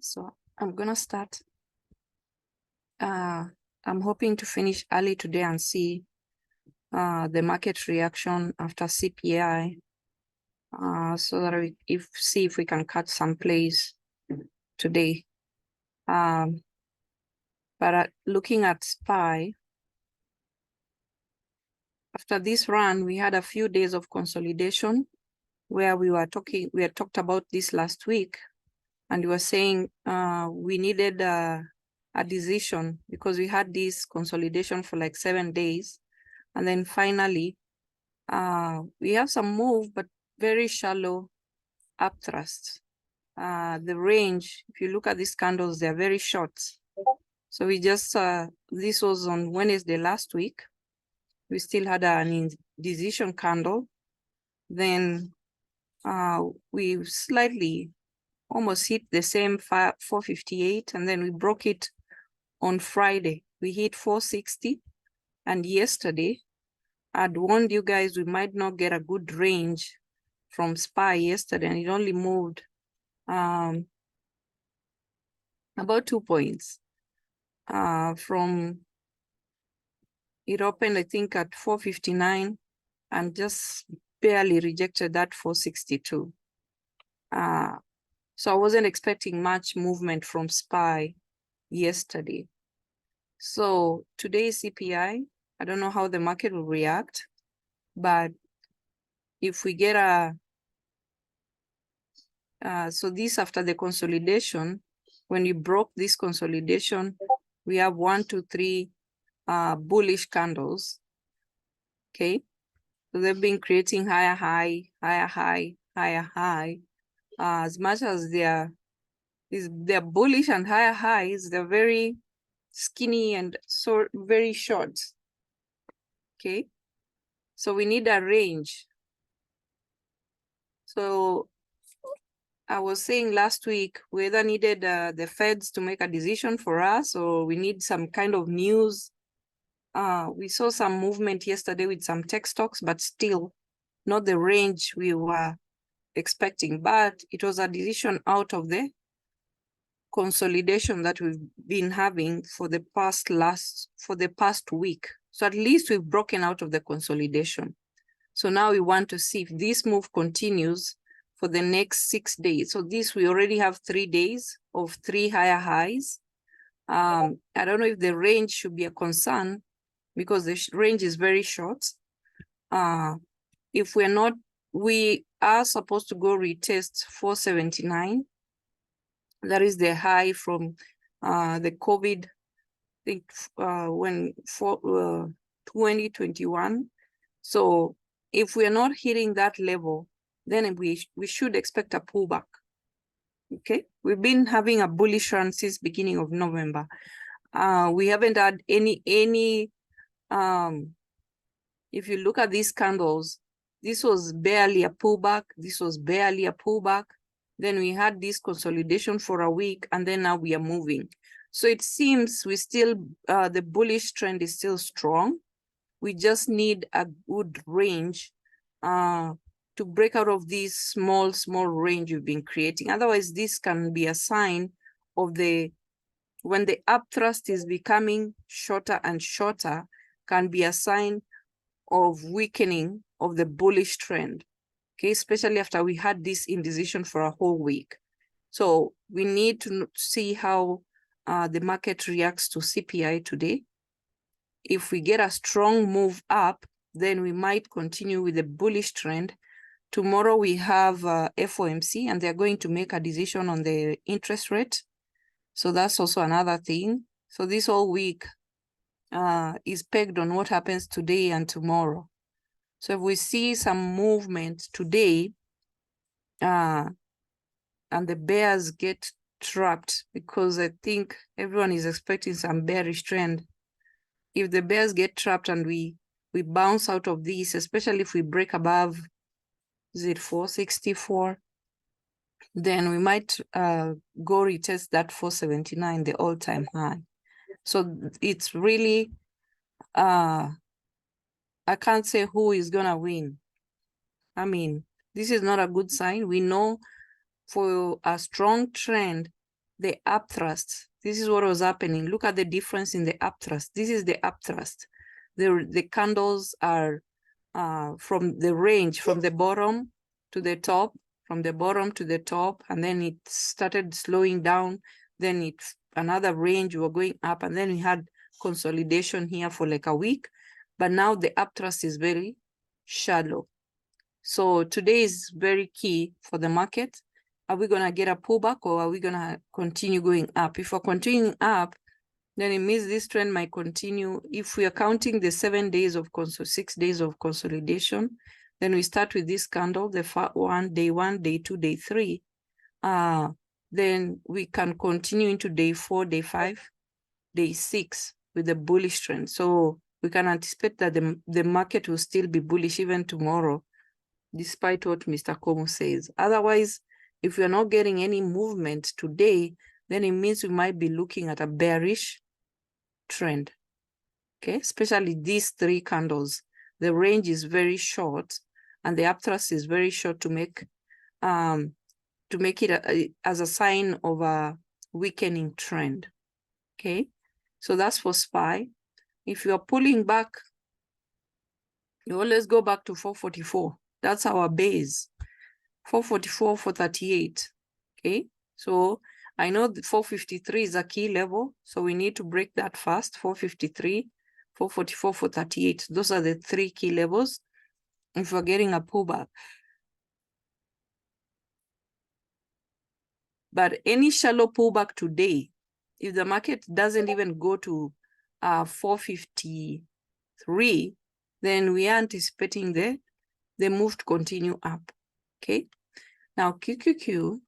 So I'm gonna start. I'm hoping to finish early today and see the market reaction after CPI, so that we see if we can cut some plays today. But looking at SPY, after this run, we had a few days of consolidation where we had talked about this last week, and we were saying we needed a decision because we had this consolidation for like 7 days. And then finally, we have some move, but very shallow upthrust. The range, if you look at these candles, they're very short. So we just, this was on Wednesday last week. We still had an indecision candle. Then we slightly almost hit the same 458, and then we broke it on Friday. We hit 460, and yesterday I'd warned you guys we might not get a good range from SPY yesterday, and it only moved about 2 points. From it opened, I think, at 459 and just barely rejected that 462. So I wasn't expecting much movement from SPY yesterday. So today's CPI, I don't know how the market will react, but if we get so this after the consolidation, when we broke this consolidation, we have 1, 2, 3 bullish candles. Okay, so they've been creating higher high, higher high, higher high. As much as they're bullish and higher highs, they're very skinny and so very short. Okay, so we need a range. So I was saying last week, we either needed the Feds to make a decision for us, or we need some kind of news. We saw some movement yesterday with some tech stocks, but still not the range we were expecting. But it was a decision out of the consolidation that we've been having for the past week. So at least we've broken out of the consolidation. So now we want to see if this move continues for the next 6 days. So this, we already have 3 days of 3 higher highs. I don't know if the range should be a concern because the range is very short. If we're not, we are supposed to go retest 479. That is the high from the COVID, I think, when for 2021. So if we are not hitting that level, then we should expect a pullback. Okay, we've been having a bullish run since beginning of November. We haven't had any if you look at these candles, this was barely a pullback, this was barely a pullback. Then we had this consolidation for a week, and then now we are moving. So it seems we still, the bullish trend is still strong. We just need a good range to break out of this small range we've been creating. Otherwise, this can be a sign of when the upthrust is becoming shorter and shorter, can be a sign of weakening of the bullish trend. Okay, especially after we had this indecision for a whole week. So we need to see how the market reacts to CPI today. If we get a strong move up, then we might continue with the bullish trend. Tomorrow we have FOMC, and they're going to make a decision on the interest rate. So that's also another thing. So this whole week is pegged on what happens today and tomorrow. So if we see some movement today, and the bears get trapped, because I think everyone is expecting some bearish trend. If the bears get trapped and we bounce out of this, especially if we break above, is it 464, then we might go retest that 479, the all-time high. So it's really, I can't say who is gonna win. I mean, this is not a good sign. We know for a strong trend, the upthrust. This is what was happening. Look at the difference in the upthrust. This is the upthrust. The candles are from the range, from the bottom to the top, from the bottom to the top, and then it started slowing down. Then another range, we were going up, and then we had consolidation here for like a week. But now the upthrust is very shallow. So today is very key for the market. Are we going to get a pullback, or are we going to continue going up? If we're continuing up, then it means this trend might continue. If we are counting the 7 days of 6 days of consolidation, then we start with this candle, the day one, day two, day three. Then we can continue into day 4, day 5, day 6 with the bullish trend. So we can anticipate that the market will still be bullish even tomorrow, despite what Mr. Komu says. Otherwise, if we are not getting any movement today, then it means we might be looking at a bearish trend. Okay, especially these 3 candles. The range is very short, and the upthrust is very short to make it as a sign of a weakening trend. Okay, so that's for SPY. If you are pulling back, you always go back to 444. That's our base. 444, 438. Okay, so I know that 453 is a key level, so we need to break that fast. 453, 444, 438. Those are the 3 key levels if we're getting a pullback. But any shallow pullback today, if the market doesn't even go to 453, then we are anticipating the move to continue up. Okay, now QQQ,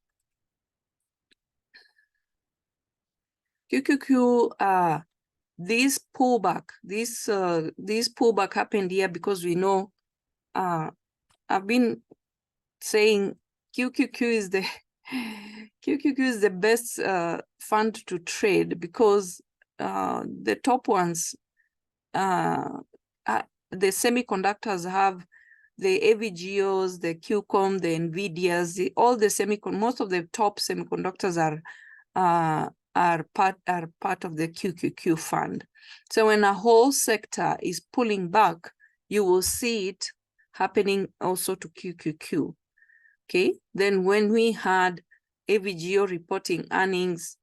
this pullback happened here because we know, I've been saying QQQ is the best fund to trade, because the top ones, the semiconductors have the AVGOs, the QCOM, the NVIDIAs, most of the top semiconductors are part of the QQQ fund. So when a whole sector is pulling back, you will see it happening also to QQQ. Okay, then when we had AVGO reporting earnings,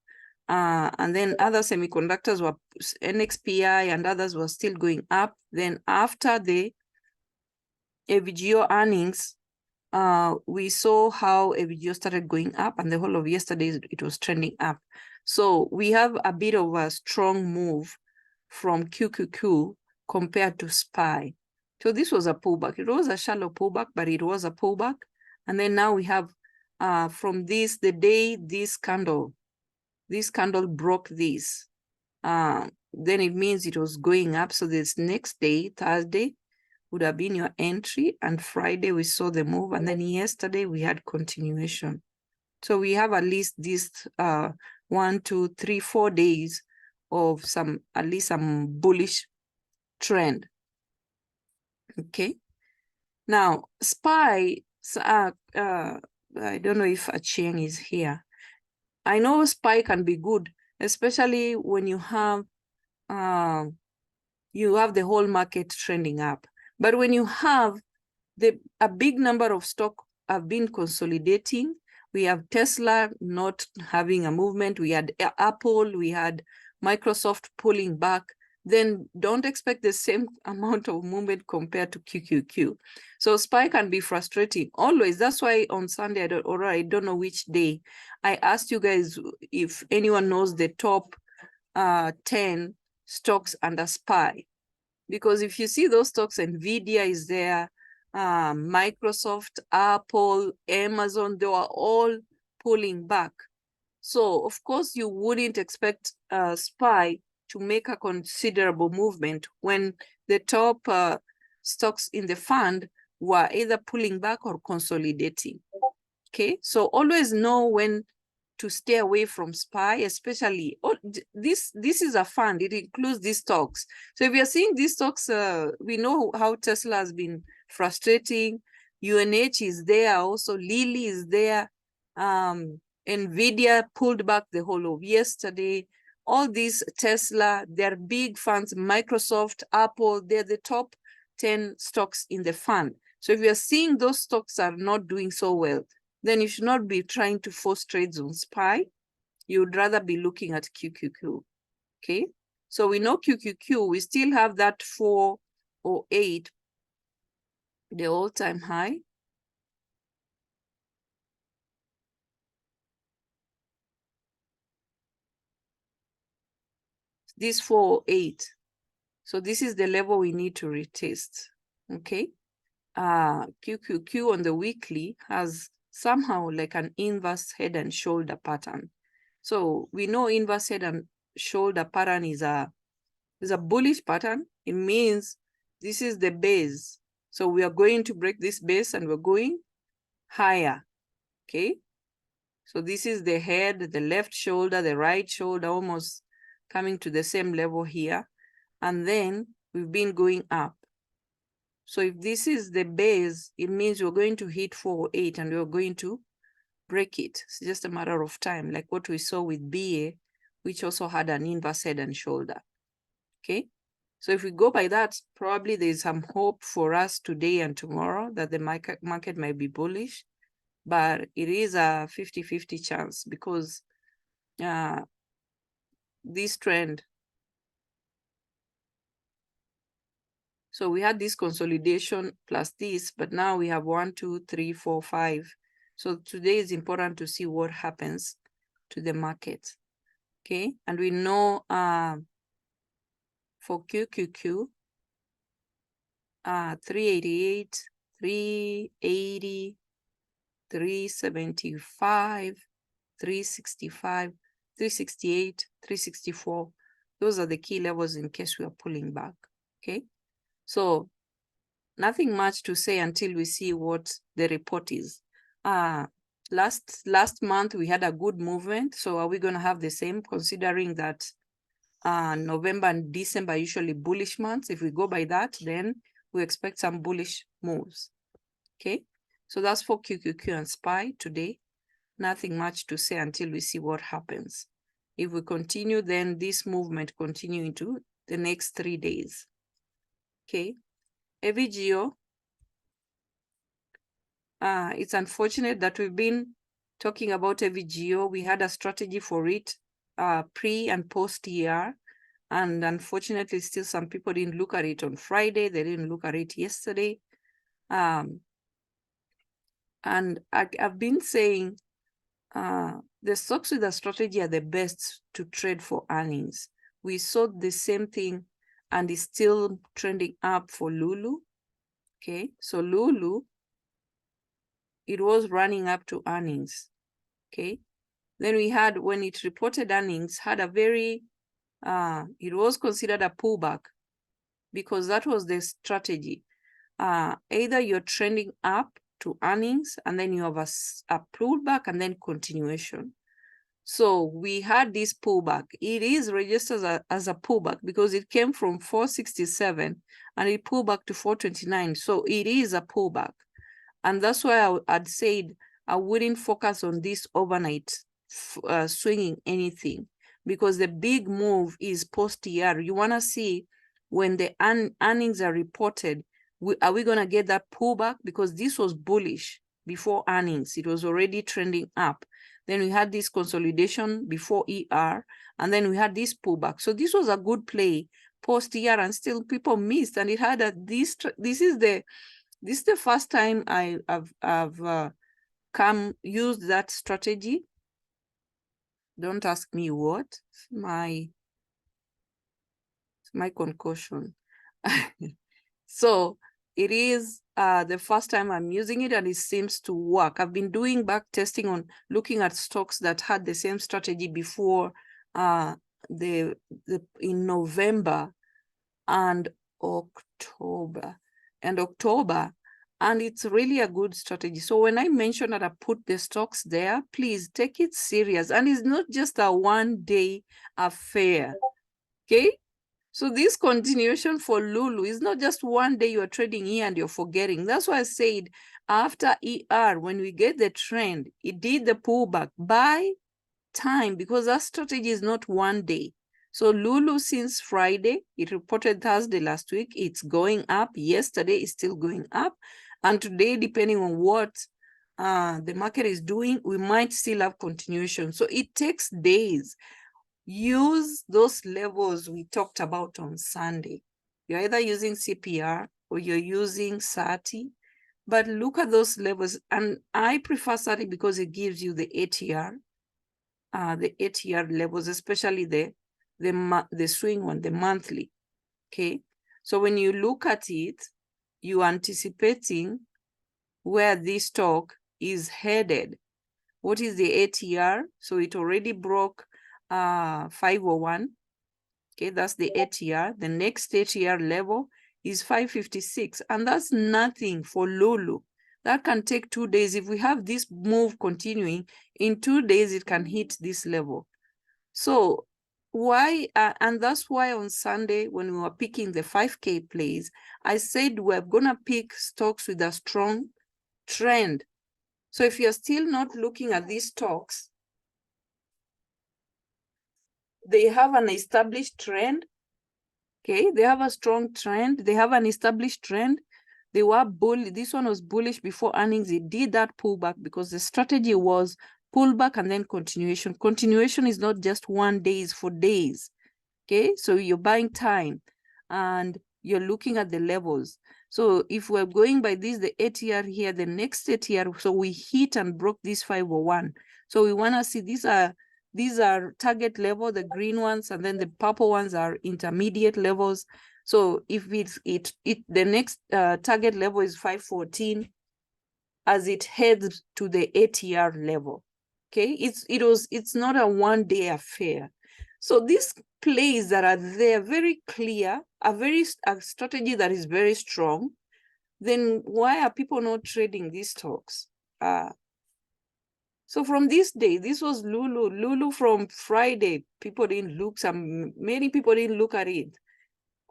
and then other semiconductors were, NXPI and others were still going up. Then after the AVGO earnings, we saw how AVGO started going up, and the whole of yesterday it was trending up. So we have a bit of a strong move from QQQ compared to SPY. So this was a pullback. It was a shallow pullback, but it was a pullback. And then now we have from this, the day this candle broke this, then it means it was going up. So this next day, Thursday, would have been your entry, and Friday we saw the move, and then yesterday we had continuation. So we have at least this 1, 2, 3, 4 days of at least some bullish trend. Okay. Now SPY, I don't know if Achieng is here. I know SPY can be good, especially when you have the whole market trending up. But when you have a big number of stock have been consolidating, we have Tesla not having a movement, we had Apple, we had Microsoft pulling back, then don't expect the same amount of movement compared to QQQ. So SPY can be frustrating always. That's why on Sunday, I don't know which day, I asked you guys if anyone knows the top 10 stocks under SPY. Because if you see those stocks, NVIDIA is there, Microsoft, Apple, Amazon, they were all pulling back. So of course you wouldn't expect SPY to make a considerable movement when the top stocks in the fund were either pulling back or consolidating. Okay, so always know when to stay away from SPY, especially this is a fund, it includes these stocks. So if you're seeing these stocks, we know how Tesla has been frustrating, UNH is there also, Lilly is there, Nvidia pulled back the whole of yesterday. All these Tesla, they're big funds, Microsoft, Apple, they're the top 10 stocks in the fund. So if you're seeing those stocks are not doing so well, then you should not be trying to force trades on SPY. You would rather be looking at QQQ, okay? So we know QQQ, we still have that 408, the all-time high. This 408. So this is the level we need to retest, okay? QQQ on the weekly has somehow like an inverse head and shoulder pattern. So we know inverse head and shoulder pattern is a bullish pattern. It means this is the base. So we are going to break this base and we're going higher, okay? So this is the head, the left shoulder, the right shoulder, almost coming to the same level here. And then we've been going up. So if this is the base, it means we're going to hit 408 and we're going to break it. It's just a matter of time, like what we saw with BA, which also had an inverse head and shoulder, okay? So if we go by that, probably there's some hope for us today and tomorrow that the market might be bullish, but it is a 50-50 chance because this trend. So we had this consolidation plus this, but now we have 1, 2, 3, 4, 5. So today is important to see what happens to the market, okay? And we know for QQQ, 388, 380, 375, 365, 368, 364. Those are the key levels in case we are pulling back, okay? So nothing much to say until we see what the report is. Last month we had a good movement. So are we going to have the same, considering that November and December are usually bullish months? If we go by that, then we expect some bullish moves. Okay, so that's for QQQ and SPY today. Nothing much to say until we see what happens. If we continue, then this movement continue into the next 3 days. Okay, AVGO. It's unfortunate that we've been talking about AVGO. We had a strategy for it pre and post ER. And unfortunately, still some people didn't look at it on Friday. They didn't look at it yesterday. And I've been saying the stocks with a strategy are the best to trade for earnings. We saw the same thing and it's still trending up for Lulu. Okay, so Lulu, it was running up to earnings. Okay, then we had, when it reported earnings, had a very, it was considered a pullback because that was the strategy. Either you're trending up to earnings and then you have a pullback and then continuation. So we had this pullback. It is registered as a pullback because it came from 467 and it pulled back to 429. So it is a pullback. And that's why I'd said I wouldn't focus on this overnight swinging anything, because the big move is post-ER. You want to see when the earnings are reported, are we going to get that pullback? Because this was bullish before earnings. It was already trending up. Then we had this consolidation before ER, and then we had this pullback. So this was a good play post-ER, and still people missed. And it had this is the first time I've used that strategy. Don't ask me what. My concoction. So it is the first time I'm using it and it seems to work. I've been doing back testing on looking at stocks that had the same strategy before in November and October. And it's really a good strategy. So when I mention that I put the stocks there, please take it serious. And it's not just a one-day affair, okay? So this continuation for Lulu is not just one day you are trading here and you're forgetting. That's why I said after ER, when we get the trend, it did the pullback by time, because that strategy is not one day. So Lulu since Friday, it reported Thursday last week, it's going up. Yesterday it's still going up. And today, depending on what the market is doing, we might still have continuation. So it takes days. Use those levels we talked about on Sunday. You're either using CPR or you're using SATI, but look at those levels. And I prefer SATI because it gives you the ATR levels, especially the swing one, the monthly. Okay. So when you look at it, you're anticipating where this stock is headed. What is the ATR? So it already broke 501. Okay, that's the ATR. The next ATR level is 556, and that's nothing for Lulu. That can take 2 days. If we have this move continuing, in 2 days, it can hit this level. So why, and that's why on Sunday, when we were picking the 5K plays, I said we're gonna pick stocks with a strong trend. So if you're still not looking at these stocks, they have an established trend. Okay, they have a strong trend. They have an established trend. They were bullish. This one was bullish before earnings. It did that pullback because the strategy was pullback and then continuation. Continuation is not just 1 day, it's for days. Okay, so you're buying time and you're looking at the levels. So if we're going by this, the ATR here, the next ATR, so we hit and broke this 501. So we want to see these are target level, the green ones, and then the purple ones are intermediate levels. So if the next target level is 514 as it heads to the ATR level. Okay, it's not a 1 day affair. So these plays that are there, very clear, a strategy that is very strong, then why are people not trading these stocks? So from this day, this was Lulu. Lulu from Friday, many people didn't look at it.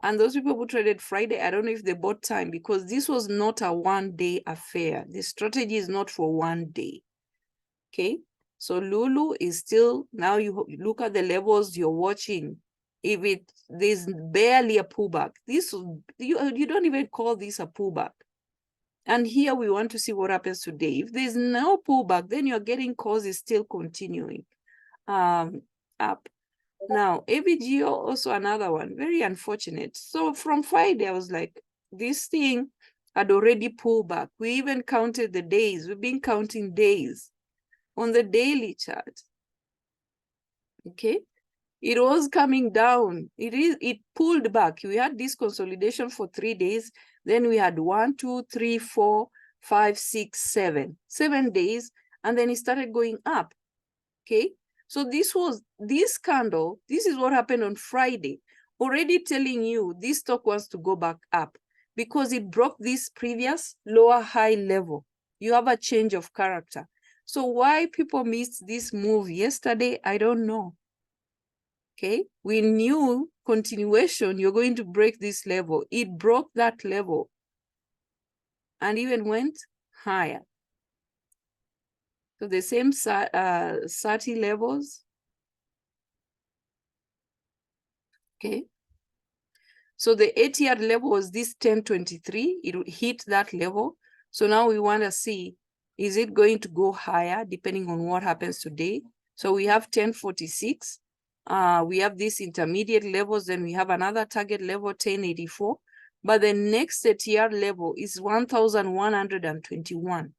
And those people who traded Friday, I don't know if they bought time, because this was not a 1 day affair. The strategy is not for 1 day. Okay, so Lulu is still, now you look at the levels you're watching. If there's barely a pullback, you don't even call this a pullback. And here we want to see what happens today. If there's no pullback, then you're getting calls is still continuing up. Now, AVGO, also another one, very unfortunate. So from Friday, I was like, this thing had already pulled back. We even counted the days. We've been counting days on the daily chart. Okay, it was coming down. It pulled back. We had this consolidation for 3 days. Then we had 1, 2, 3, 4, 5, 6, 7. 7 days, and then it started going up. Okay, so this candle, this is what happened on Friday, already telling you this stock wants to go back up because it broke this previous lower high level. You have a change of character. So why people missed this move yesterday, I don't know. Okay, we knew continuation, you're going to break this level. It broke that level and even went higher. So the same SATI levels. Okay. So the ATR level was this 1023. It hit that level. So now we want to see, is it going to go higher depending on what happens today? So we have 1046. We have these intermediate levels. Then we have another target level, 1084. But the next ATR level is 1121.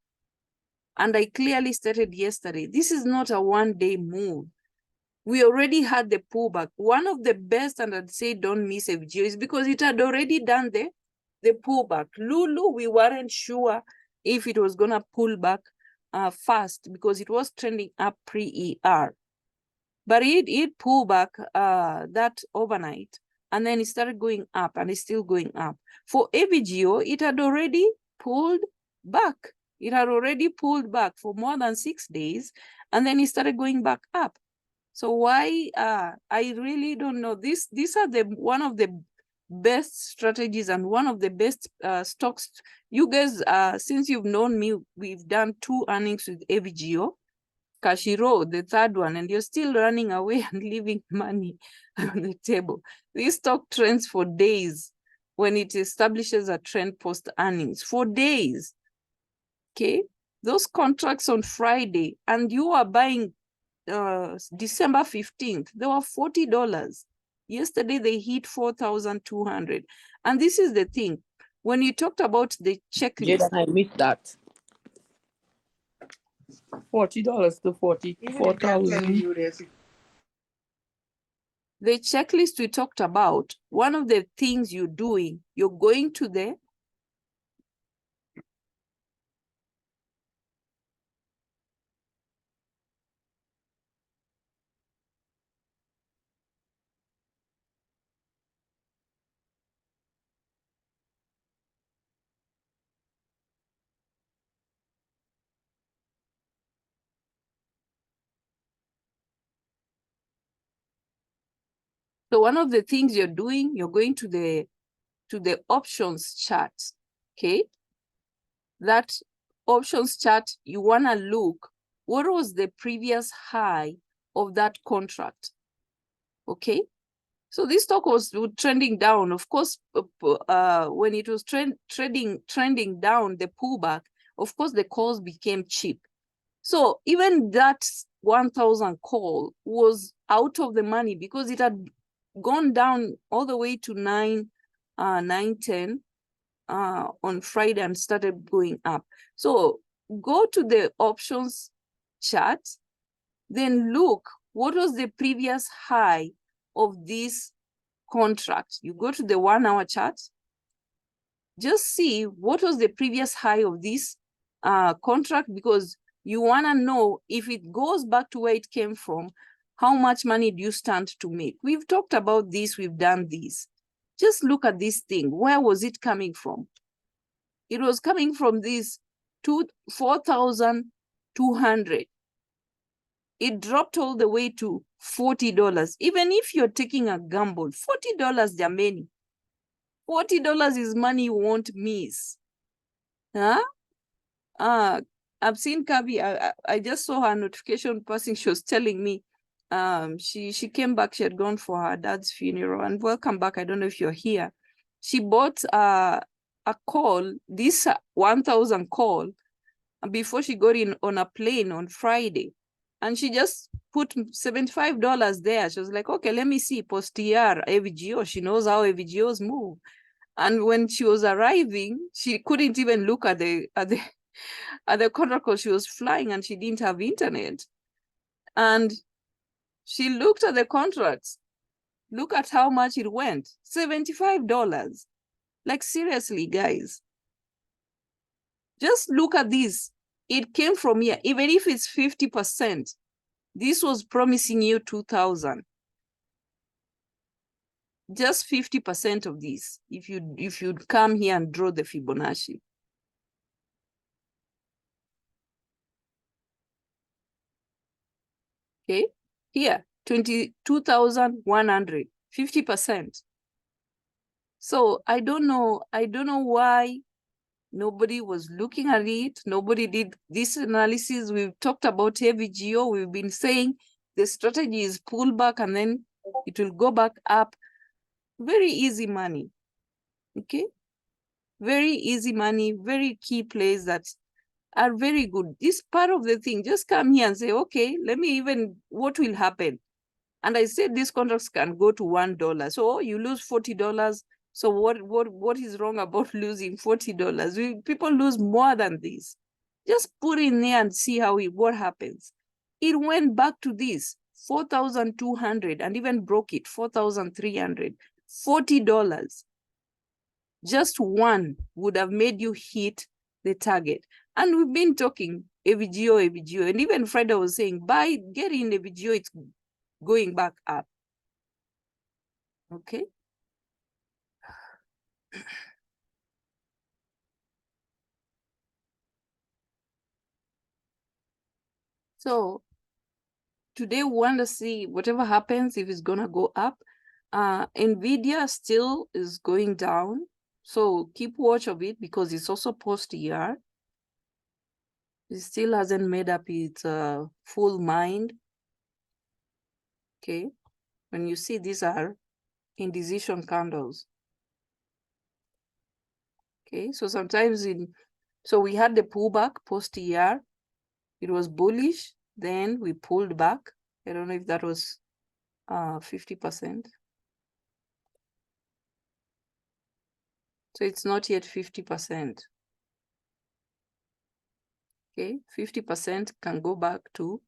And I clearly stated yesterday, this is not a 1 day move. We already had the pullback. One of the best, and I'd say don't miss FGO, is because it had already done the pullback. Lulu, we weren't sure if it was going to pull back fast because it was trending up pre-ER. But it pulled back that overnight, and then it started going up, and it's still going up. For AVGO, it had already pulled back. It had already pulled back for more than 6 days, and then it started going back up. So why, I really don't know. These are one of the best strategies and one of the best stocks. You guys, since you've known me, we've done 2 earnings with AVGO, Kashiro, the third one, and you're still running away and leaving money on the table. This stock trends for days when it establishes a trend post earnings, for days. Okay, those contracts on Friday, and you are buying December 15th, they were $40. Yesterday, they hit 4,200. And this is the thing. When you talked about the checklist. Jaden, I missed that. $40 to 44,000. The checklist we talked about, one of the things you're doing, you're going to the so one of the things you're doing, you're going to the options chart. Okay. That options chart, you want to look what was the previous high of that contract. Okay. So this stock was trending down. Of course, when it was trending down, the pullback, of course, the calls became cheap. So even that 1,000 call was out of the money because it had gone down all the way to 910 on Friday and started going up. So go to the options chart, then look what was the previous high of this contract. You go to the 1 hour chart, just see what was the previous high of this contract, because you want to know if it goes back to where it came from, how much money do you stand to make? We've talked about this, we've done this. Just look at this thing. Where was it coming from? It was coming from this 4,200. It dropped all the way to $40. Even if you're taking a gamble, $40, jameni. $40 is money you won't miss. Huh? I've seen Kabi. I just saw her notification passing. She was telling me she came back. She had gone for her dad's funeral. And welcome back. I don't know if you're here. She bought a call, this 1,000 call, before she got in on a plane on Friday. And she just put $75 there. She was like, okay, let me see, post-TR, AVGO. She knows how AVGOs move. And when she was arriving, she couldn't even look at the contract because she was flying and she didn't have internet. And she looked at the contracts. Look at how much it went. $75. Like, seriously, guys. Just look at this. It came from here. Even if it's 50%, this was promising you 2,000. Just 50% of this, if you'd come here and draw the Fibonacci. Okay, here, 22,100, 50%. So I don't know why nobody was looking at it. Nobody did this analysis. We've talked about AVGO. We've been saying the strategy is pull back and then it will go back up. Very easy money. Okay, very easy money, very key plays that are very good. This part of the thing, just come here and say, okay, let me even, what will happen? And I said these contracts can go to $1. So you lose $40. So what is wrong about losing $40? People lose more than this. Just put in there and see what happens. It went back to this 4,200 and even broke it 4,300. $40. Just one would have made you hit the target. And we've been talking AVGO, and even Friday was saying, get in AVGO, it's going back up. Okay. So today we want to see whatever happens, if it's gonna go up. Nvidia still is going down, so keep watch of it because it's also post-year. It still hasn't made up its full mind. Okay, when you see these are indecision candles. Okay, so sometimes so we had the pullback post-year. It was bullish, then we pulled back. I don't know if that was 50%. So it's not yet 50%. Okay, 50% can go back to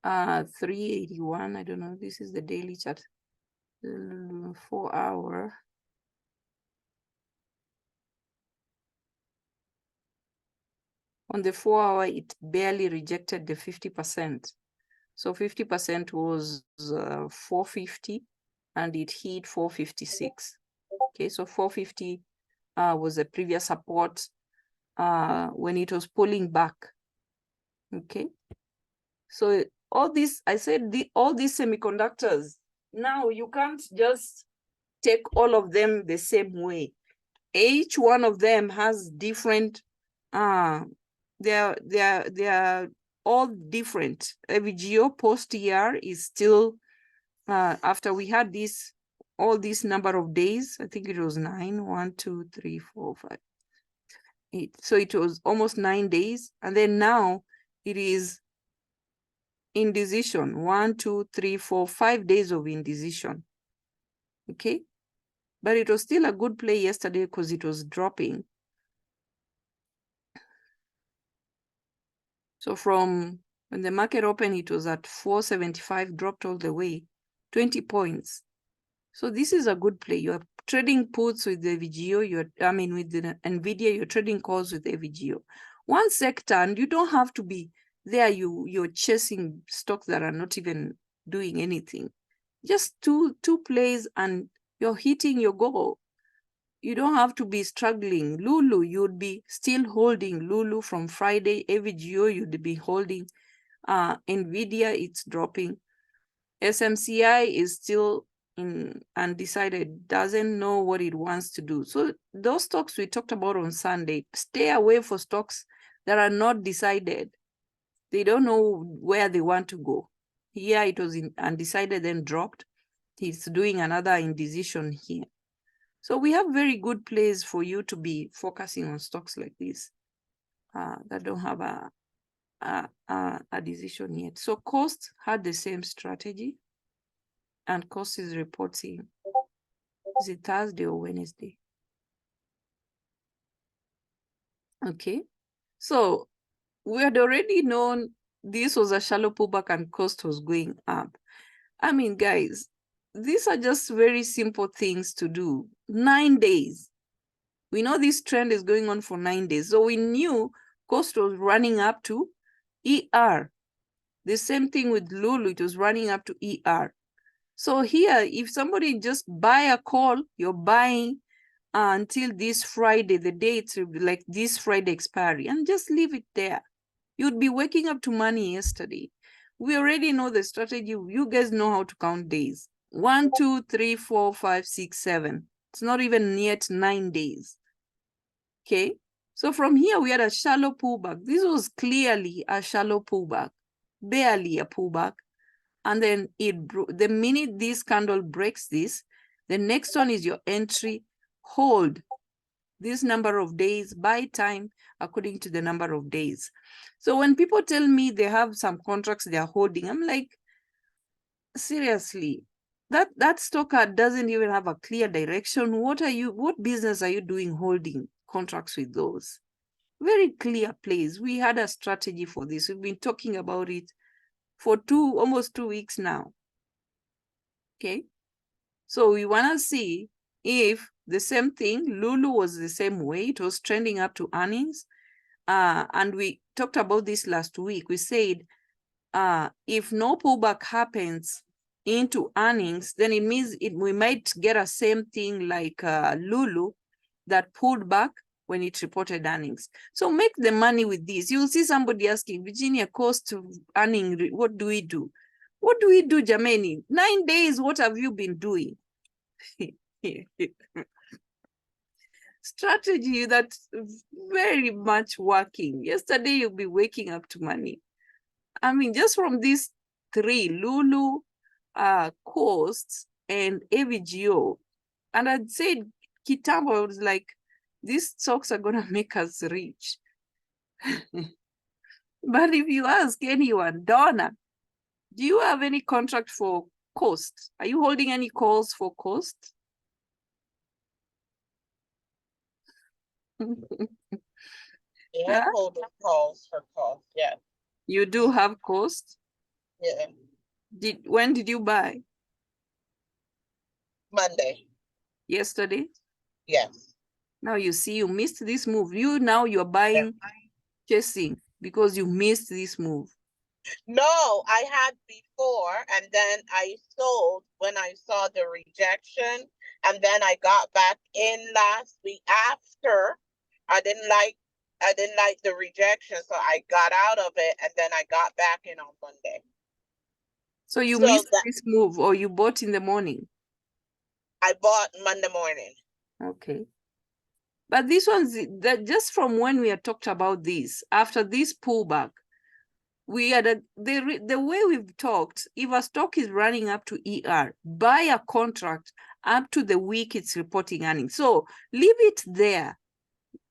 381. I don't know. This is the daily chart. 4 hour. On the 4 hour, it barely rejected the 50%. So 50% was 450 and it hit 456. Okay, so 450 was the previous support when it was pulling back. Okay, so all this, I said all these semiconductors, now you can't just take all of them the same way. Each one of them has different, they're all different. EVGO post-year is still, after we had this, all this number of days, I think it was 9, 1, 2, 3, 4, 5, 8. So it was almost 9 days. And then now it is indecision, 1, 2, 3, 4, 5 days of indecision. Okay. But it was still a good play yesterday because it was dropping. So from when the market opened, it was at 475, dropped all the way, 20 points. So this is a good play. You're trading puts with the VGO, with the NVIDIA, you're trading calls with the VGO. One sector, and you don't have to be there, you're chasing stocks that are not even doing anything. Just two plays and you're hitting your goal. You don't have to be struggling. Lulu, you'd be still holding Lulu from Friday. EVGO, you'd be holding. NVIDIA, it's dropping. SMCI is still undecided, doesn't know what it wants to do. So those stocks we talked about on Sunday, stay away for stocks that are not decided. They don't know where they want to go. Here it was undecided, then dropped. He's doing another indecision here. So we have very good plays for you to be focusing on stocks like this that don't have a decision yet. So Coast had the same strategy, and Coast is reporting. Is it Thursday or Wednesday? Okay, so we had already known this was a shallow pullback and Coast was going up. I mean, guys, these are just very simple things to do. 9 days. We know this trend is going on for 9 days. So we knew Coast was running up to ER. The same thing with Lulu, it was running up to ER. So here, if somebody just buy a call, you're buying until this Friday, the date like this Friday expiry, and just leave it there. You'd be waking up to money yesterday. We already know the strategy. You guys know how to count days. 1, 2, 3, 4, 5, 6, 7. It's not even yet 9 days. Okay. So from here, we had a shallow pullback. This was clearly a shallow pullback, barely a pullback. And then the minute this candle breaks this, the next one is your entry, hold this number of days, buy time according to the number of days. So when people tell me they have some contracts they're holding, I'm like, seriously, that stock doesn't even have a clear direction. What business are you doing holding contracts with those? Very clear plays. We had a strategy for this. We've been talking about it for almost 2 weeks now. Okay. So we want to see if the same thing, Lulu was the same way. It was trending up to earnings. And we talked about this last week. We said, if no pullback happens into earnings, then it means we might get a same thing like Lulu that pulled back when it reported earnings. So make the money with this. You'll see somebody asking, Virginia, cost of earning, what do we do? What do we do, Jameni? 9 days, what have you been doing? Strategy that's very much working. Yesterday, you'll be waking up to money. I mean, just from these three, Lulu, Coast, and AVGO, and I'd say Kitambo was like, these stocks are gonna make us rich. But if you ask anyone, Donna, do you have any contract for Coast? Are you holding any calls for Coast? Yeah, holding calls for calls. Yeah. You do have Coast? Yeah. When did you buy? Monday. Yesterday? Yes. Now you see, you missed this move. You're buying, chasing, because you missed this move. No, I had before, and then I sold when I saw the rejection, and then I got back in last week after. I didn't like the rejection, so I got out of it, and then I got back in on Monday. So you missed this move, or you bought in the morning? I bought Monday morning. Okay. But this one's that just from when we had talked about this, after this pullback, we had the way we've talked, if a stock is running up to ER, buy a contract up to the week it's reporting earnings. So leave it there.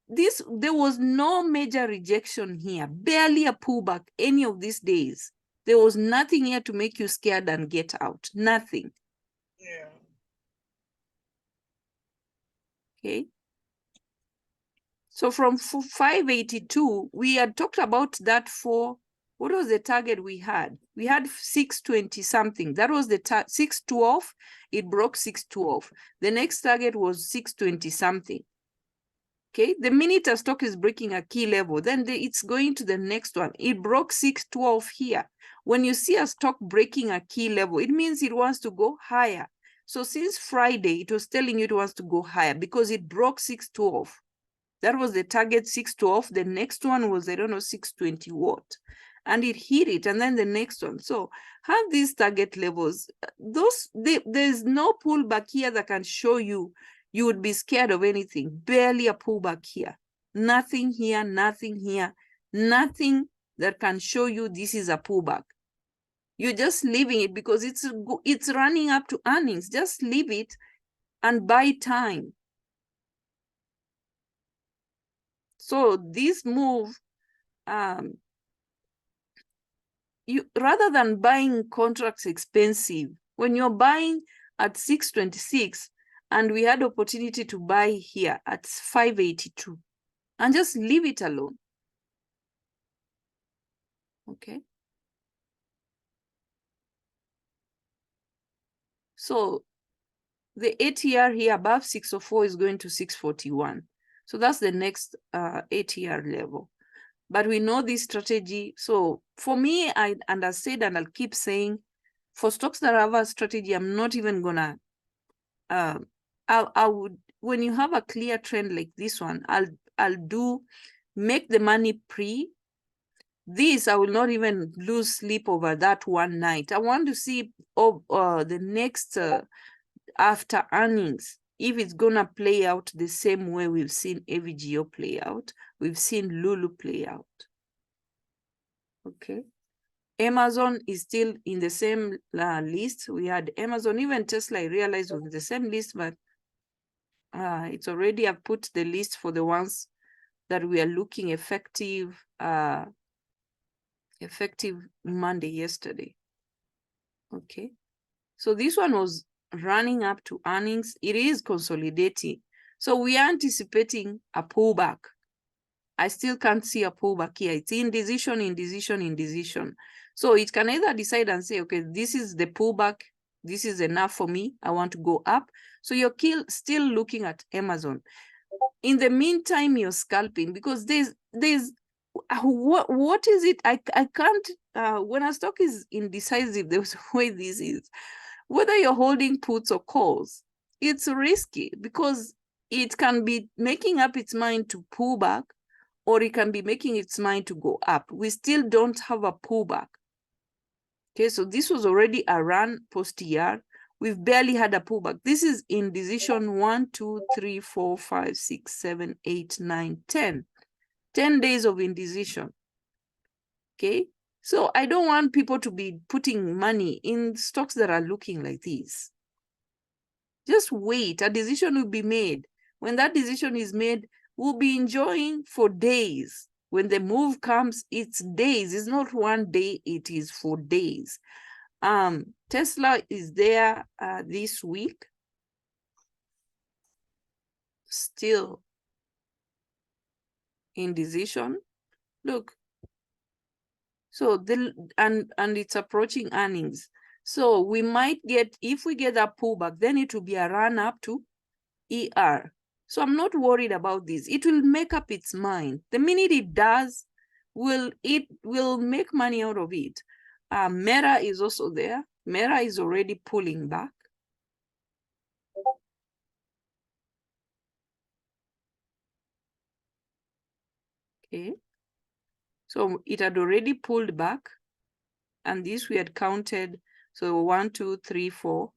There was no major rejection here, barely a pullback any of these days. There was nothing here to make you scared and get out. Nothing. Yeah. Okay. So from 582, we had talked about that for, what was the target we had? We had 620 something. That was the 612. It broke 612. The next target was 620 something. Okay, the minute a stock is breaking a key level, then it's going to the next one. It broke 612 here. When you see a stock breaking a key level, it means it wants to go higher. So since Friday, it was telling you it wants to go higher because it broke 612. That was the target, 612. The next one was, I don't know, 620 what. And it hit it, and then the next one. So have these target levels. There's no pullback here that can show you would be scared of anything. Barely a pullback here. Nothing here, nothing here. Nothing that can show you this is a pullback. You're just leaving it because it's running up to earnings. Just leave it and buy time. So this move, you rather than buying contracts expensive, when you're buying at 626, and we had opportunity to buy here at 582, and just leave it alone. Okay. So the ATR here above 604 is going to 641. So that's the next ATR level. But we know this strategy. So for me, I said, and I'll keep saying, for stocks that have a strategy, I'm not even gonna, I would, when you have a clear trend like this one, I'll do, make the money pre. This, I will not even lose sleep over that one night. I want to see the next, after earnings, if it's gonna play out the same way we've seen AVGO play out, we've seen Lulu play out. Okay. Amazon is still in the same list. We had Amazon, even Tesla, I realized was in the same list, but it's already, I've put the list for the ones that we are looking effective Monday, yesterday. Okay. So this one was running up to earnings. It is consolidating. So we are anticipating a pullback. I still can't see a pullback here. It's indecision, indecision, indecision. So it can either decide and say, okay, this is the pullback. This is enough for me. I want to go up. So you're still looking at Amazon. In the meantime, you're scalping because there's what is it? I can't, when a stock is indecisive, there's a way this is. Whether you're holding puts or calls, it's risky because it can be making up its mind to pull back, or it can be making its mind to go up. We still don't have a pullback. Okay, so this was already a run post-ER. We've barely had a pullback. This is in decision 1, 2, 3, 4, 5, 6, 7, 8, 9, 10. 10 days of indecision. Okay, so I don't want people to be putting money in stocks that are looking like this. Just wait, a decision will be made. When that decision is made, we'll be enjoying for days. When the move comes, it's days. It's not one day, it is for days. Tesla is there this week. Still in decision. Look. So and it's approaching earnings. So we might get, if we get a pullback, then it will be a run up to ER. So I'm not worried about this. It will make up its mind. The minute it does, it will make money out of it. Mera is also there. Mera is already pulling back. Okay. So it had already pulled back. And this we had counted. So 1, 2, 3, 4.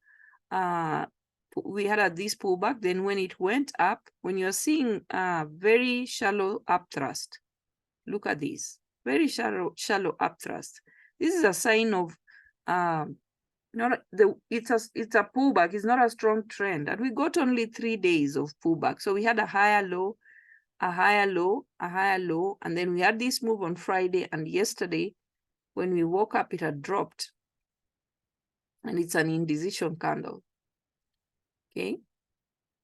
We had this pullback. Then when it went up, when you're seeing very shallow upthrust, look at this, very shallow upthrust. This is a sign of it's a pullback. It's not a strong trend, and we got only 3 days of pullback. So we had a higher low, a higher low, a higher low, and then we had this move on Friday, and yesterday when we woke up, it had dropped, and it's an indecision candle. Okay,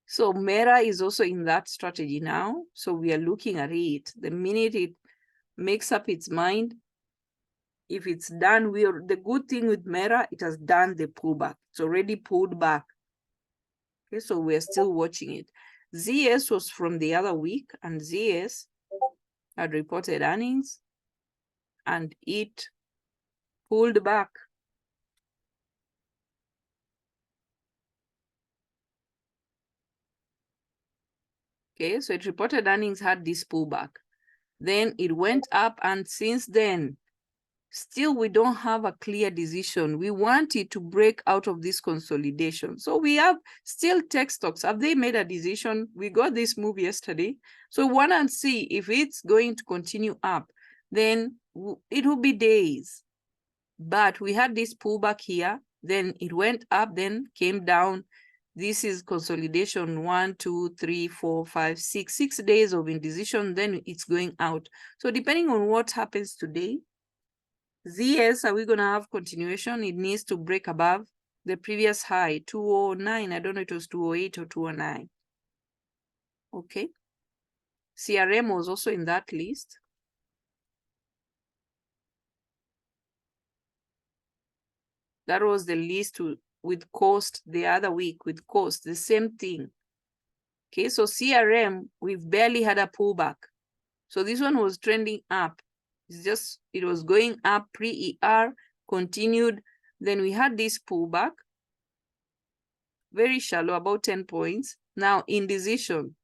so Mera is also in that strategy now. So we are looking at it. The minute it makes up its mind, if it's done, the good thing with Mera, it has done the pullback. It's already pulled back. Okay, so we're still watching it. ZS was from the other week, and ZS had reported earnings, and it pulled back. Okay, so it reported earnings, had this pullback. Then it went up, and since then, still we don't have a clear decision. We want it to break out of this consolidation. So we have still tech stocks. Have they made a decision? We got this move yesterday. So we want to see if it's going to continue up. Then it will be days. But we had this pullback here. Then it went up, then came down. This is consolidation, 1, 2, 3, 4, 5, 6. 6 days of indecision, then it's going out. So depending on what happens today, ZS, are we going to have continuation? It needs to break above the previous high, 209. I don't know if it was 208 or 209. Okay. CRM was also in that list. That was the list with cost the other week, with cost, the same thing. Okay, so CRM, we've barely had a pullback. So this one was trending up. It was going up pre-ER, continued. Then we had this pullback, very shallow, about 10 points. Now indecision.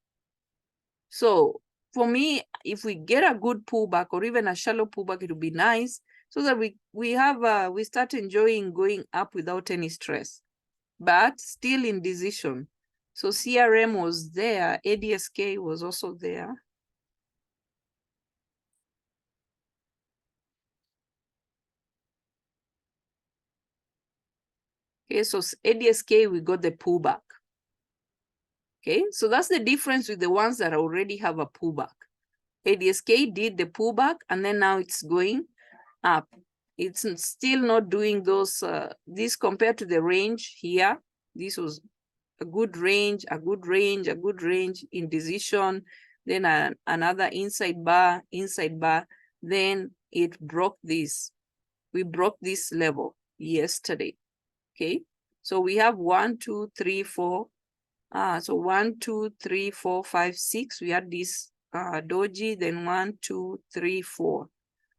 So for me, if we get a good pullback or even a shallow pullback, it would be nice so that we start enjoying going up without any stress, but still indecision. So CRM was there, ADSK was also there. Okay, so ADSK, we got the pullback. Okay, so that's the difference with the ones that already have a pullback. ADSK did the pullback, and then now it's going up. It's still not doing those, this compared to the range here. This was a good range, a good range, a good range in decision. Then another inside bar, then it broke this. We broke this level yesterday. Okay, so we have 1, 2, 3, 4. So 1, 2, 3, 4, 5, 6. We had this doji, then 1, 2, 3, 4.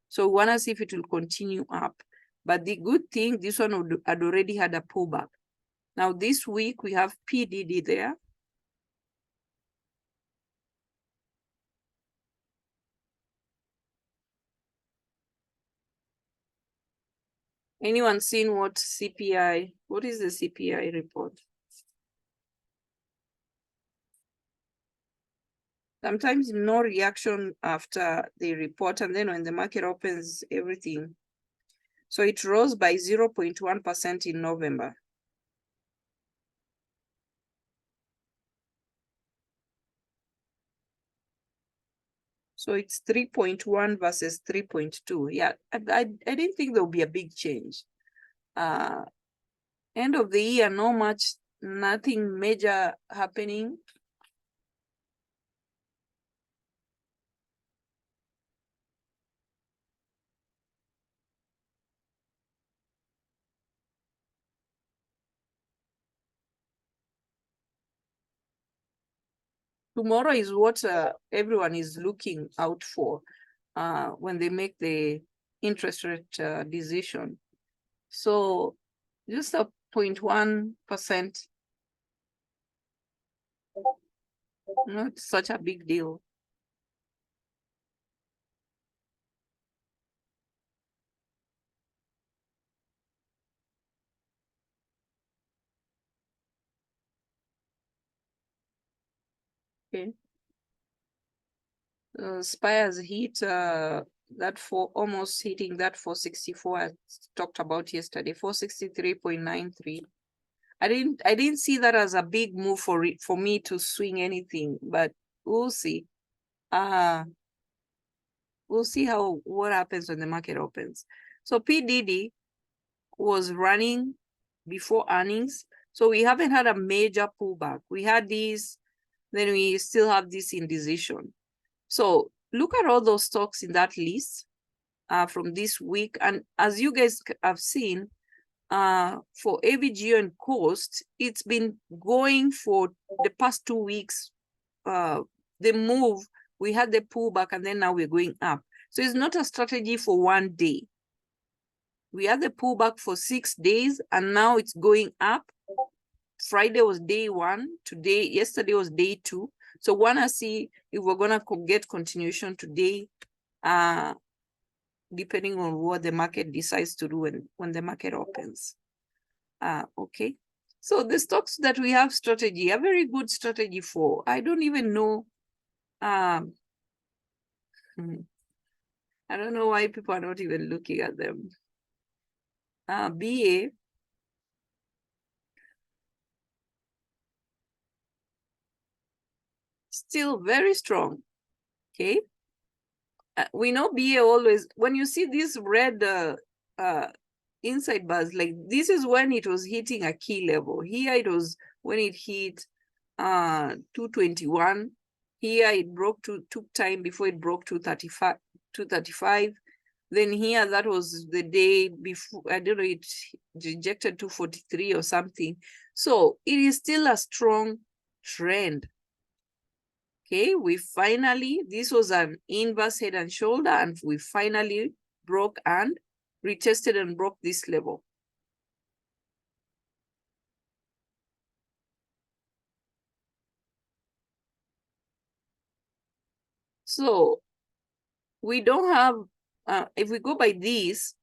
So we want to see if it will continue up. But the good thing, this one had already had a pullback. Now this week we have PDD there. Anyone seen what CPI, what is the CPI report? Sometimes no reaction after the report, and then when the market opens, everything. So it rose by 0.1% in November. So it's 3.1 versus 3.2. Yeah, I didn't think there would be a big change. End of the year, nothing major happening. Tomorrow is what everyone is looking out for when they make the interest rate decision. So just a 0.1%, not such a big deal. Okay. Spires hit that for almost hitting that 464 I talked about yesterday, 463.93. I didn't see that as a big move for me to swing anything, but we'll see. We'll see what happens when the market opens. So PDD was running before earnings, so we haven't had a major pullback. We had this, then we still have this indecision. So look at all those stocks in that list from this week. And as you guys have seen, for AVGO and Coast, it's been going for the past 2 weeks. The move, we had the pullback and then now we're going up. So it's not a strategy for one day. We had the pullback for 6 days and now it's going up. Friday was day 1, yesterday was day 2. So wanna see if we're gonna get continuation today, depending on what the market decides to do when the market opens. Okay. So the stocks that we have strategy, a very good strategy for, I don't even know. I don't know why people are not even looking at them. BA. Still very strong. Okay. We know BA always, when you see this red inside bars, like this is when it was hitting a key level. Here it was when it hit 221. Here it took time before it broke 235. Then here, that was the day before, I don't know, it rejected 243 or something. So it is still a strong trend. Okay, this was an inverse head and shoulder, and we finally broke and retested and broke this level. So we don't have, if we go by this,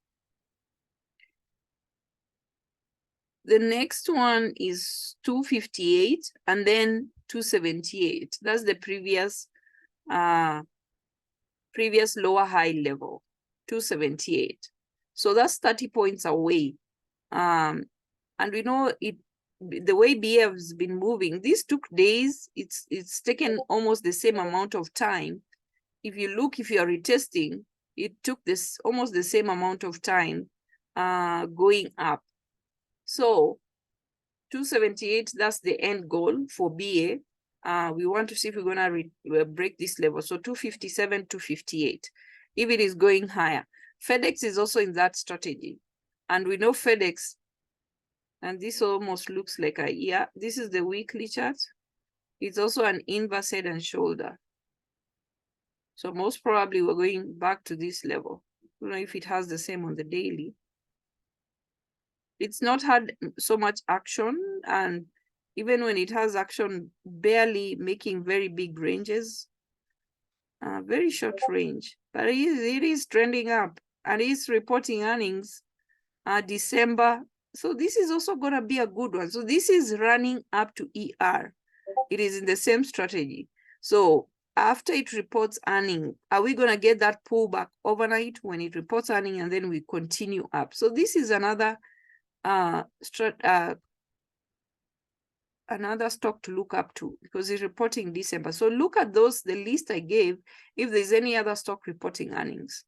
the next one is 258 and then 278. That's the previous lower high level, 278. So that's 30 points away. And we know the way BA has been moving, this took days. It's taken almost the same amount of time. If you are retesting, it took almost the same amount of time going up. So 278, that's the end goal for BA. We want to see if we're gonna break this level. So 257, 258, if it is going higher. FedEx is also in that strategy. And we know FedEx, and this almost looks like this is the weekly chart. It's also an inverse head and shoulder. So most probably we're going back to this level. I don't know if it has the same on the daily. It's not had so much action, and even when it has action, barely making very big ranges, very short range, but it is trending up and it's reporting earnings December. So this is also going to be a good one. So this is running up to ER. It is in the same strategy. So after it reports earning, are we going to get that pullback overnight when it reports earning and then we continue up? So this is another another stock to look up to because it's reporting December. So look at those, the list I gave, if there's any other stock reporting earnings.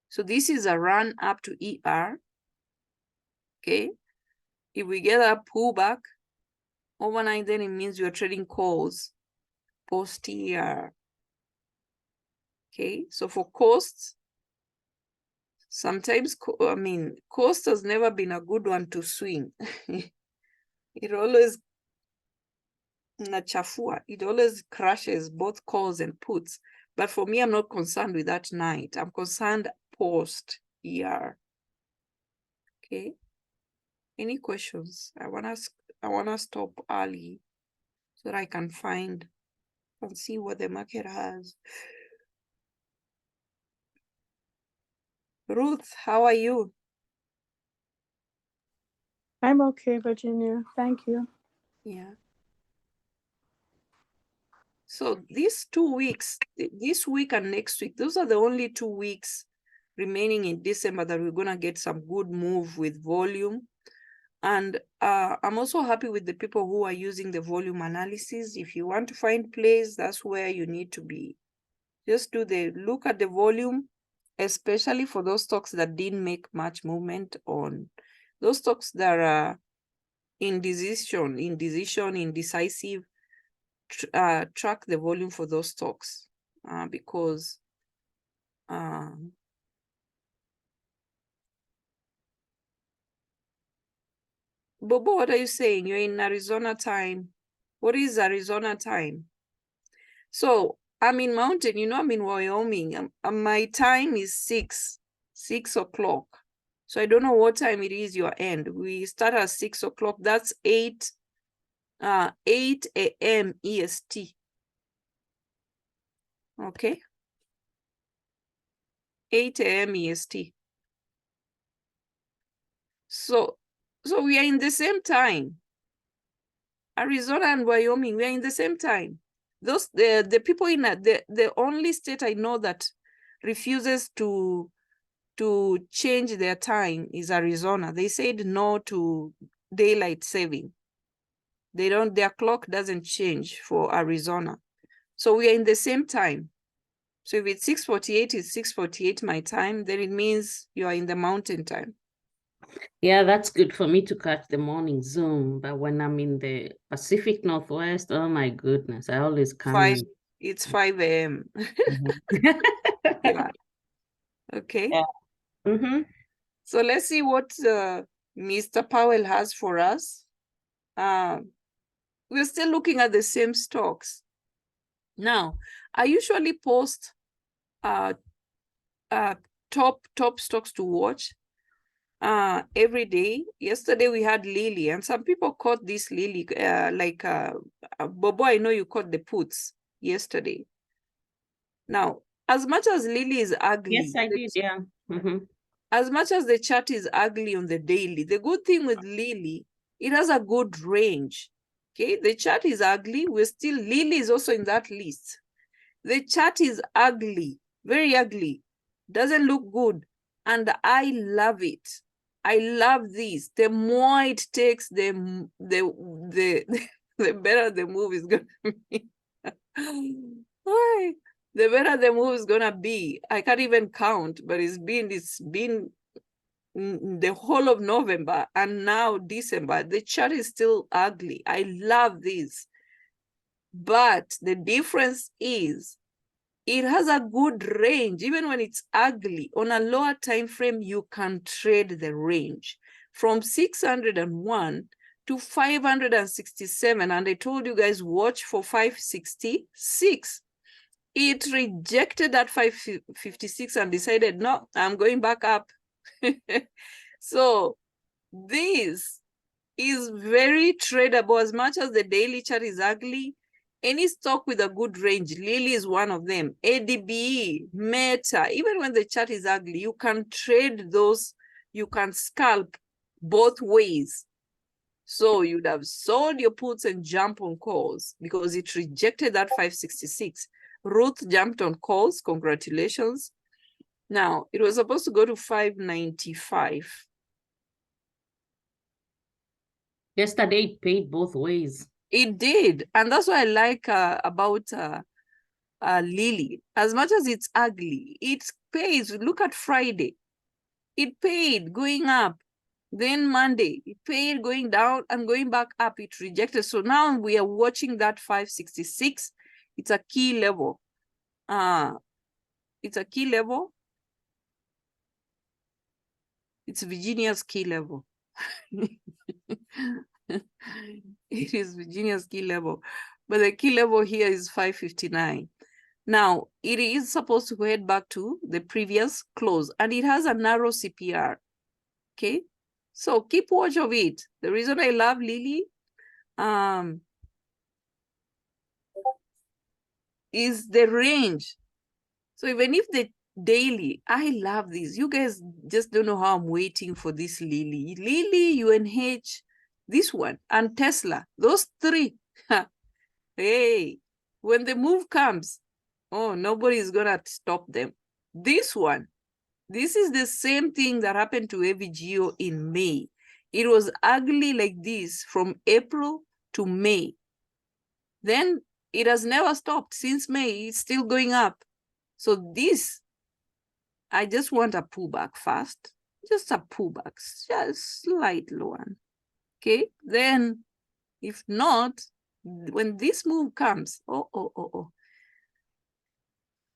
So this is a run up to ER. Okay. If we get a pullback overnight, then it means you're trading calls post ER. Okay. So for costs, sometimes, cost has never been a good one to swing. It always it always crashes both calls and puts. But for me, I'm not concerned with that night. I'm concerned post ER. Okay. Any questions? I wanna stop early so that I can find and see what the market has. Ruth, how are you? I'm okay, Virginia. Thank you. Yeah. So these 2 weeks, this week and next week, those are the only 2 weeks remaining in December that we're going to get some good move with volume. And I'm also happy with the people who are using the volume analysis. If you want to find plays, that's where you need to be. Just look at the volume, especially for those stocks that didn't make much movement on. Those stocks that are indecisive, track the volume for those stocks because Bobo, what are you saying? You're in Arizona time. What is Arizona time? So I'm in Mountain, I'm in Wyoming. My time is 6 o'clock. So I don't know what time it is your end. We start at 6 o'clock. That's 8 a.m. EST. Okay. 8 a.m. EST. So we are in the same time. Arizona and Wyoming, we are in the same time. The people in the only state I know that refuses to change their time is Arizona. They said no to daylight saving. Their clock doesn't change for Arizona. So we are in the same time. So if it's 6:48, it's 6:48 my time, then it means you are in the mountain time. Yeah, that's good for me to catch the morning Zoom. But when I'm in the Pacific Northwest, oh my goodness, I always come in. It's 5 a.m. Yeah. Okay. Yeah. Mm-hmm. So let's see what Mr. Powell has for us. We're still looking at the same stocks. Now, I usually post top stocks to watch every day. Yesterday we had Lily, and some people caught this Lily, Bobo, I know you caught the puts yesterday. Now, as much as Lily is ugly. Yes, I did, yeah. Mm-hmm. As much as the chart is ugly on the daily, the good thing with Lily, it has a good range. Okay, the chart is ugly. Lily is also in that list. The chart is ugly, very ugly, doesn't look good. And I love it. I love this. The more it takes, the better the move is going to be. Why? The better the move is going to be. I can't even count, but it's been the whole of November and now December. The chart is still ugly. I love this. But the difference is it has a good range. Even when it's ugly, on a lower time frame, you can trade the range from 601 to 567. And I told you guys, watch for 566. It rejected that 556 and decided, no, I'm going back up. So this is very tradable. As much as the daily chart is ugly, any stock with a good range, Lily is one of them, ADBE, Meta, even when the chart is ugly, you can trade those you can scalp both ways. So you'd have sold your puts and jump on calls because it rejected that 566. Ruth jumped on calls. Congratulations. Now, it was supposed to go to 595. Yesterday it paid both ways. It did. And that's what I like about Lily. As much as it's ugly, it pays. Look at Friday. It paid going up. Then Monday, it paid going down and going back up. It rejected. So now we are watching that 566. It's a key level. It's a key level. It's Virginia's key level. It is Virginia's key level. But the key level here is 559. Now, it is supposed to head back to the previous close, and it has a narrow CPR. Okay? So keep watch of it. The reason I love Lily is the range. So even if the daily, I love this. You guys just don't know how I'm waiting for this Lily. Lily, UNH, this one, and Tesla. Those three. Hey, when the move comes, oh, nobody is going to stop them. This one, this is the same thing that happened to AVGO in May. It was ugly like this from April to May. Then it has never stopped since May. It's still going up. So this, I just want a pullback first. Just a pullback, just slight one. Okay, then if not, when this move comes,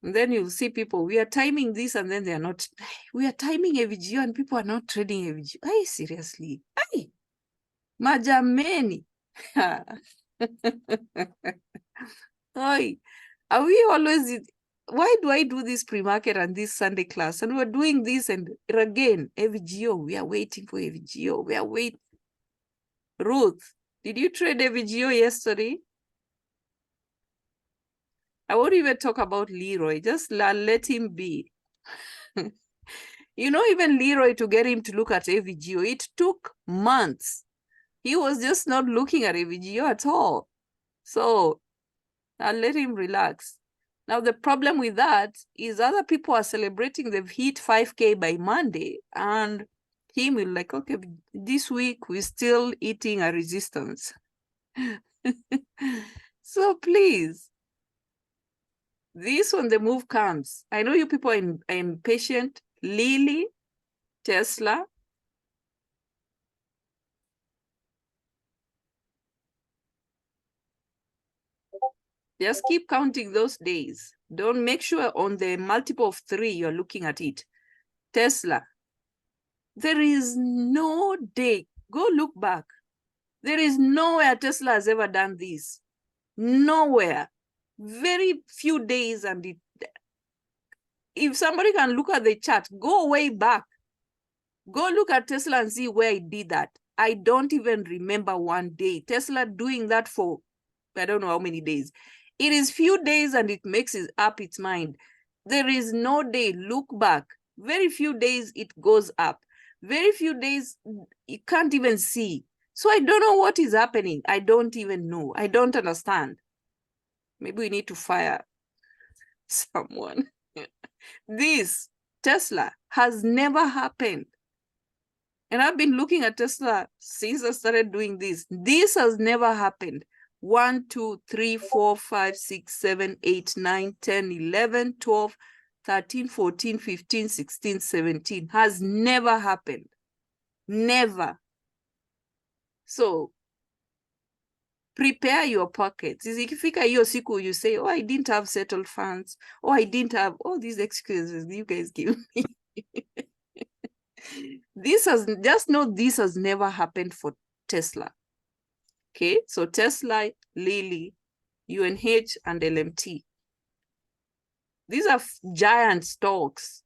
and then you'll see people, we are timing this and then they are not. We are timing AVGO and people are not trading AVGO. Hey, seriously. Hey, majameni. Oi, are we always, why do I do this pre-market and this Sunday class? And we're doing this and again, AVGO, we are waiting for AVGO. We are waiting. Ruth, did you trade AVGO yesterday? I won't even talk about Leroy. Just let him be. You know, even Leroy, to get him to look at AVGO, it took months. He was just not looking at AVGO at all. So I'll let him relax. Now, the problem with that is other people are celebrating they've hit 5K by Monday, and him will like, okay, this week we're still eating a resistance. So please, this when the move comes, I know you people are impatient. Lily, Tesla, just keep counting those days. Don't make sure on the multiple of 3 you're looking at it. Tesla, there is no day. Go look back. There is nowhere Tesla has ever done this. Nowhere. Very few days, and if somebody can look at the chart, go way back. Go look at Tesla and see where it did that. I don't even remember one day. Tesla doing that for, I don't know how many days. It is few days and it makes it up its mind. There is no day, look back. Very few days it goes up. Very few days you can't even see. So I don't know what is happening. I don't even know. I don't understand. Maybe we need to fire someone. This Tesla has never happened. And I've been looking at Tesla since I started doing this. This has never happened. 1, 2, 3, 4, 5, 6, 7, 8, 9, 10, 11, 12, 13, 14, 15, 16, 17. Has never happened. Never. So prepare your pockets. Ikifika hiyo siku, you say, oh, I didn't have settled funds. Oh, I didn't have all these excuses you guys give me. This has, just know this has never happened for Tesla. Okay, so Tesla, Lilly, UNH, and LMT. These are giant stocks.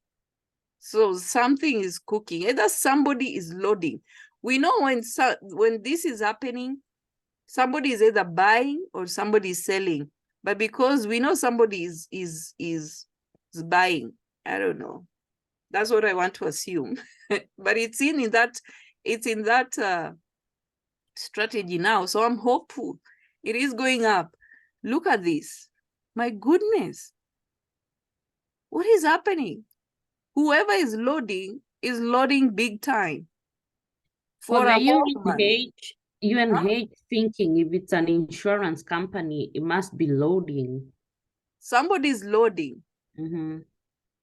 So something is cooking. Either somebody is loading. We know when this is happening, somebody is either buying or somebody is selling. But because we know somebody is buying, I don't know. That's what I want to assume. But it's in that strategy now. So I'm hopeful. It is going up. Look at this. My goodness. What is happening? Whoever is loading big time. For For the a moment. UNH thinking if it's an insurance company, it must be loading. Somebody's loading. Mm-hmm.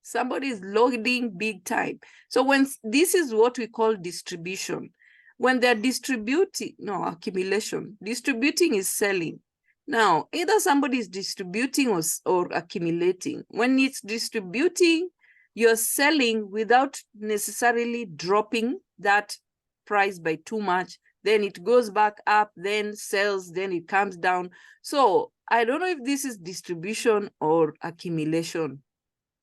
Somebody is loading big time. So when this is what we call distribution. When they're distributing, no, accumulation. Distributing is selling. Now, either somebody is distributing or accumulating. When it's distributing, you're selling without necessarily dropping that price by too much. Then it goes back up, then sells, then it comes down. So I don't know if this is distribution or accumulation.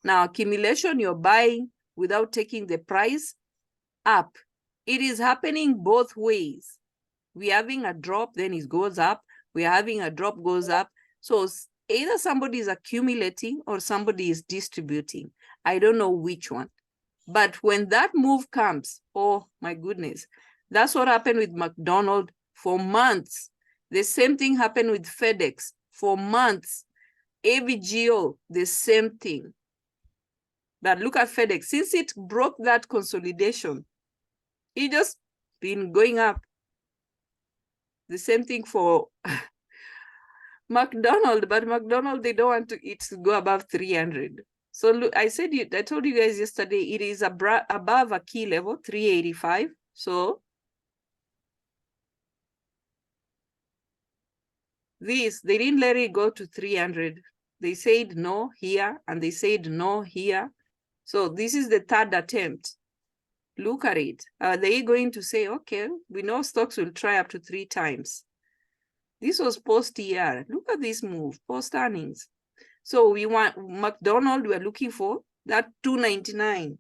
Now, accumulation, you're buying without taking the price up. It is happening both ways. We're having a drop, then it goes up. We're having a drop, goes up. So either somebody is accumulating or somebody is distributing. I don't know which one. But when that move comes, oh my goodness, that's what happened with McDonald's for months. The same thing happened with FedEx for months. AVGO, the same thing. But look at FedEx. Since it broke that consolidation, it just been going up. The same thing for McDonald's, but McDonald's, they don't want it to go above 300. So look, I told you guys yesterday, it is above a key level, 385. So this, they didn't let it go to 300. They said no here, and they said no here. So this is the third attempt. Look at it. Are they going to say, okay, we know stocks will try up to 3 times. This was post-ER. Look at this move, post-earnings. So we want McDonald's, we're looking for that 299.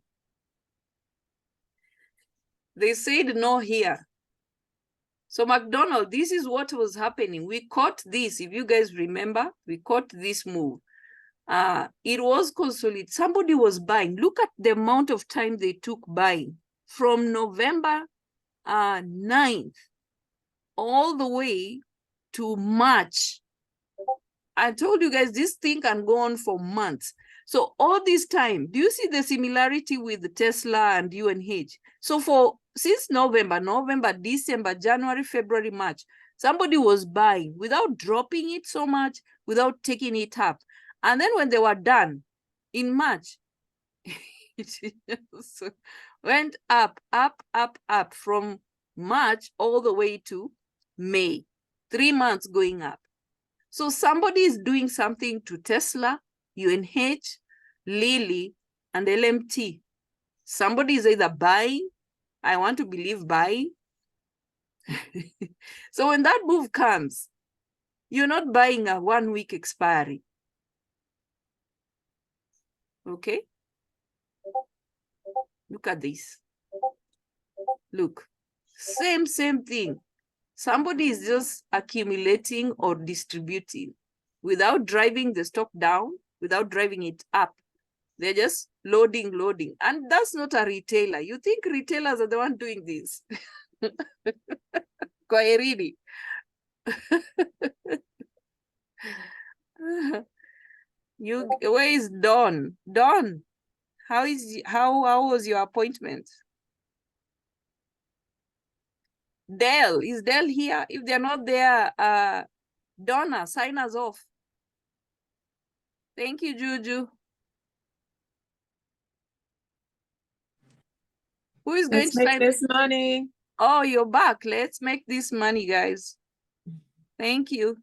They said no here. So McDonald's, this is what was happening. We caught this, if you guys remember, we caught this move. It was consolidated. Somebody was buying. Look at the amount of time they took buying. From November 9th all the way to March. I told you guys this thing can go on for months. So all this time, do you see the similarity with Tesla and UNH? So since November, December, January, February, March, somebody was buying without dropping it so much, without taking it up. And then when they were done in March, it just went up from March all the way to May, 3 months going up. So somebody is doing something to Tesla, UNH, Lilly, and LMT. Somebody is either buying, I want to believe buying. So when that move comes, you're not buying a 1 week expiry. Okay? Look at this. Look, same thing. Somebody is just accumulating or distributing without driving the stock down, without driving it up. They're just loading. And that's not a retailer. You think retailers are the one doing this? Kwaherini. Where is Dawn? Dawn, how was your appointment? Dell, is Dell here? If they're not there, Donna, sign us off. Thank you, Juju. Who is going to Let's make sign? this money. Oh, you're back. Let's make this money, guys. Thank you.